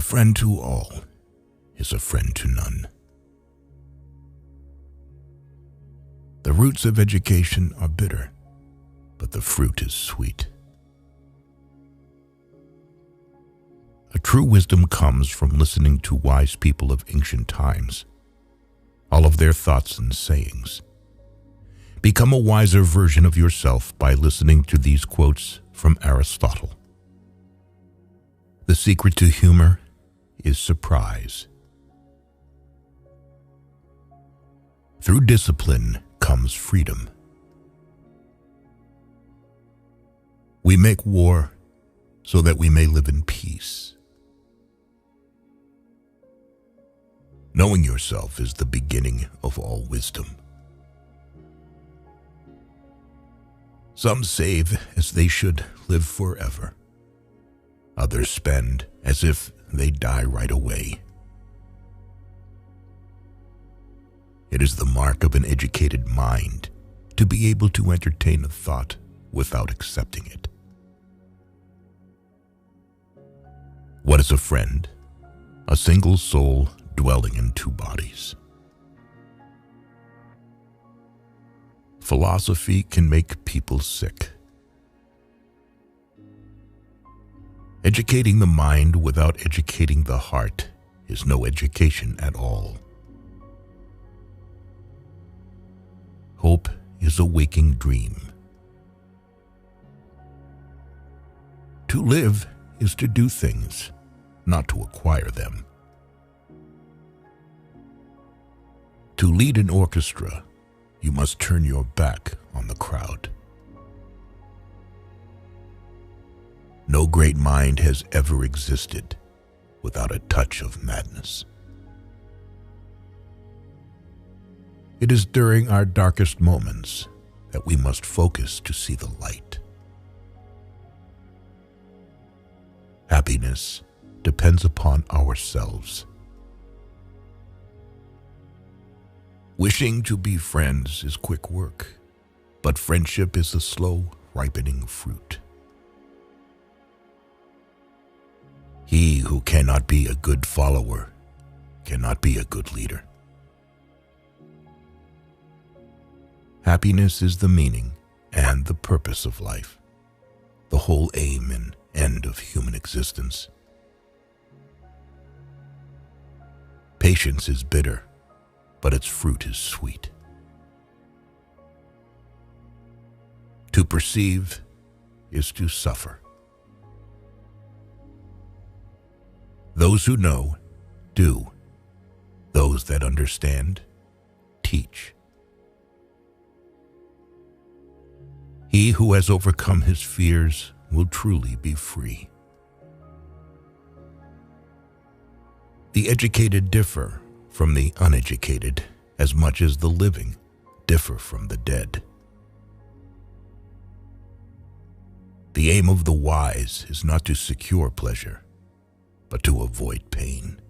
friend to all is a friend to none. The roots of education are bitter, but the fruit is sweet. A true wisdom comes from listening to wise people of ancient times, all of their thoughts and sayings. Become a wiser version of yourself by listening to these quotes from Aristotle. The secret to humor is surprise. Through discipline comes freedom. We make war so that we may live in peace. Knowing yourself is the beginning of all wisdom. Some save as they should live forever. Others spend as if they die right away. It is the mark of an educated mind to be able to entertain a thought without accepting it. What is a friend? A single soul dwelling in two bodies. Philosophy can make people sick. Educating the mind without educating the heart is no education at all. Hope is a waking dream. To live is to do things, not to acquire them. To lead an orchestra, you must turn your back on the crowd. No great mind has ever existed without a touch of madness. It is during our darkest moments that we must focus to see the light. Happiness depends upon ourselves. Wishing to be friends is quick work, but friendship is a slow, ripening fruit. He who cannot be a good follower cannot be a good leader. Happiness is the meaning and the purpose of life, the whole aim and end of human existence. Patience is bitter, but its fruit is sweet. To perceive is to suffer. Those who know, do. Those that understand, teach. He who has overcome his fears will truly be free. The educated differ from the uneducated as much as the living differ from the dead. The aim of the wise is not to secure pleasure, but to avoid pain.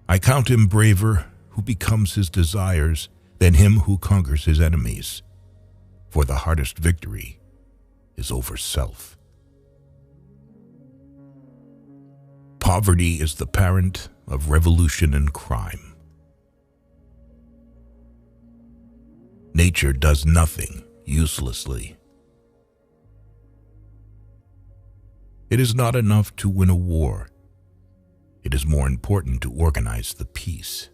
I count him braver who becomes his desires than him who conquers his enemies, for the hardest victory is over self. Poverty is the parent of revolution and crime. Nature does nothing uselessly. It is not enough to win a war. It is more important to organize the peace.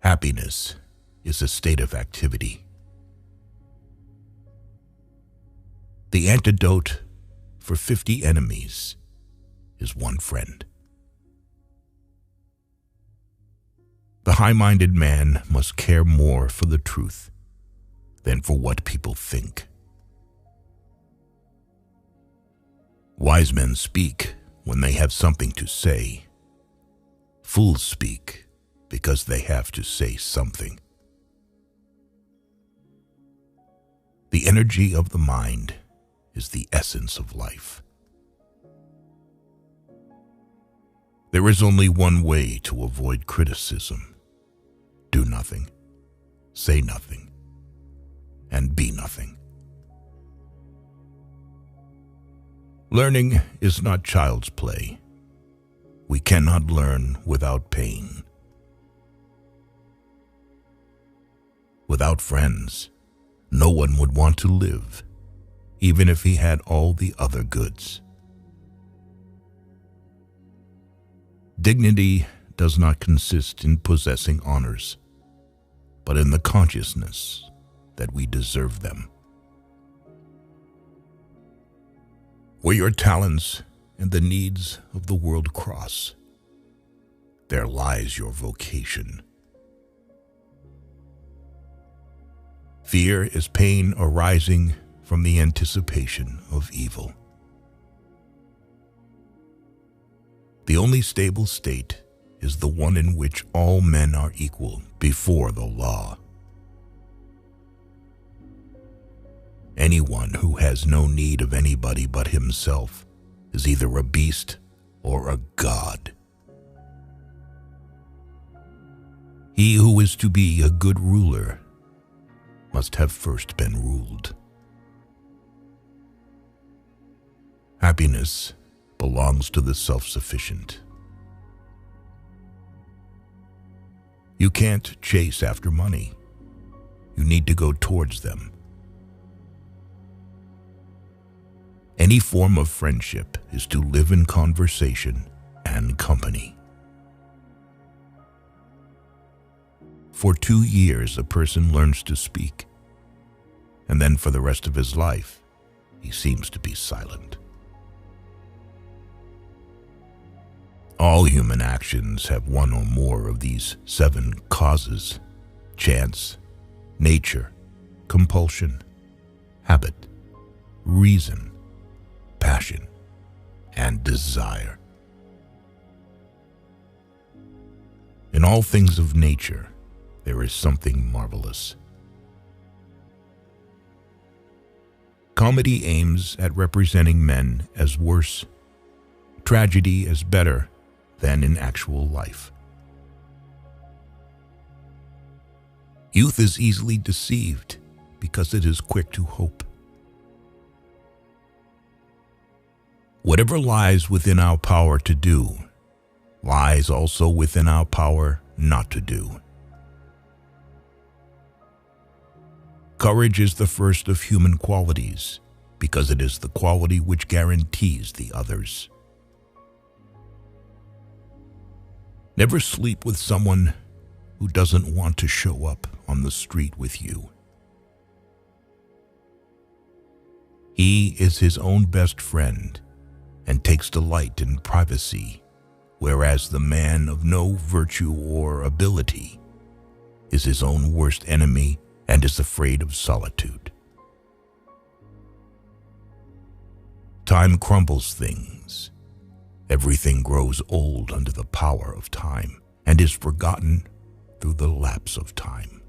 Happiness is a state of activity. The antidote for 50 enemies is one friend. The high-minded man must care more for the truth than for what people think. Wise men speak when they have something to say. Fools speak because they have to say something. The energy of the mind is the essence of life. There is only one way to avoid criticism. Do nothing, say nothing, and be nothing. Learning is not child's play. We cannot learn without pain. Without friends, no one would want to live, even if he had all the other goods. Dignity does not consist in possessing honors, but in the consciousness that we deserve them. Where your talents and the needs of the world cross, there lies your vocation. Fear is pain arising from the anticipation of evil. The only stable state is the one in which all men are equal before the law. Anyone who has no need of anybody but himself is either a beast or a god. He who is to be a good ruler must have first been ruled. Happiness belongs to the self-sufficient. You can't chase after money. You need to go towards them. Any form of friendship is to live in conversation and company. For 2 years, a person learns to speak, and then for the rest of his life, he seems to be silent. All human actions have one or more of these 7 causes: chance, nature, compulsion, habit, reason, passion, and desire. In all things of nature, there is something marvelous. Comedy aims at representing men as worse, tragedy as better than in actual life. Youth is easily deceived because it is quick to hope. Whatever lies within our power to do, lies also within our power not to do. Courage is the first of human qualities because it is the quality which guarantees the others. Never sleep with someone who doesn't want to show up on the street with you. He is his own best friend and takes delight in privacy, whereas the man of no virtue or ability is his own worst enemy and is afraid of solitude. Time crumbles things. Everything grows old under the power of time and is forgotten through the lapse of time.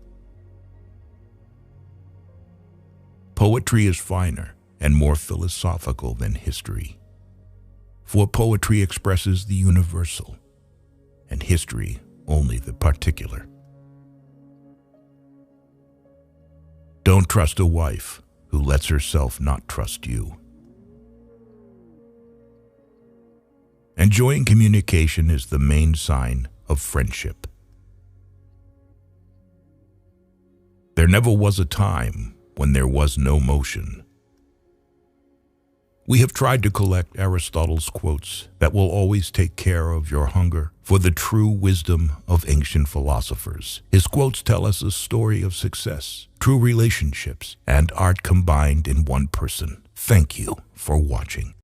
Poetry is finer and more philosophical than history, for poetry expresses the universal and history only the particular. Don't trust a wife who lets herself not trust you. Enjoying communication is the main sign of friendship. There never was a time when there was no motion. We have tried to collect Aristotle's quotes that will always take care of your hunger for the true wisdom of ancient philosophers. His quotes tell us a story of success, true relationships, and art combined in one person. Thank you for watching.